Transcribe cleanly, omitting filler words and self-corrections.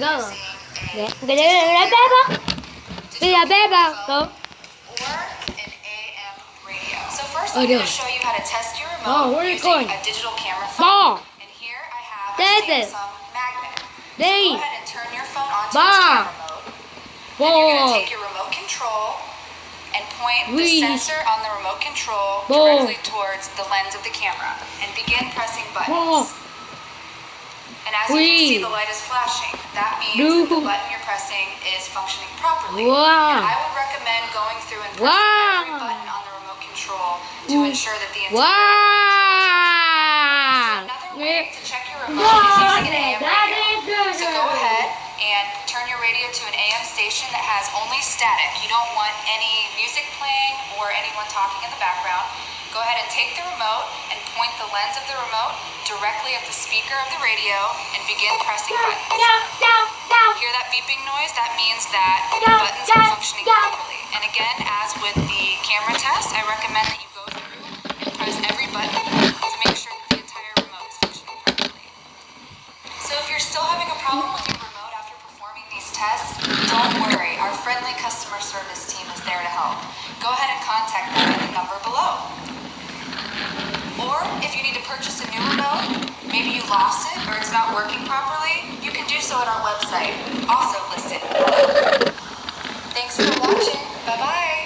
go. Go. So first I'm going to show you how to test your remote using a digital camera phone. And here I have a Samsung Magnet. So go ahead and turn your phone onto its camera mode. Then you're going to take your remote control and point the sensor on the remote control directly towards the lens of the camera and begin pressing buttons. And as you can see, the light is flashing. That means that the button you're pressing is functioning properly. And I would recommend going through and pressing every button on the remote control to ensure that the entire So another way to check your remote is using an AM radio. So go ahead and turn your radio to an AM station that has only static. You don't want any music playing or anyone talking in the background. Go ahead and take the remote and point the lens of the remote directly at the speaker of the radio and begin pressing buttons. Hear that beeping noise? That means that the buttons are functioning properly. And again, as with the camera test, I recommend that you go through and press every button to make sure that the entire remote is functioning properly. So if you're still having a problem with your remote after performing these tests, don't worry. Our friendly customer service team is there to help. Go ahead and contact them at the number below. Or if you need to purchase a new remote, maybe you lost it or it's not working properly, you can do so at our website, also listed. Thanks for watching. Bye-bye.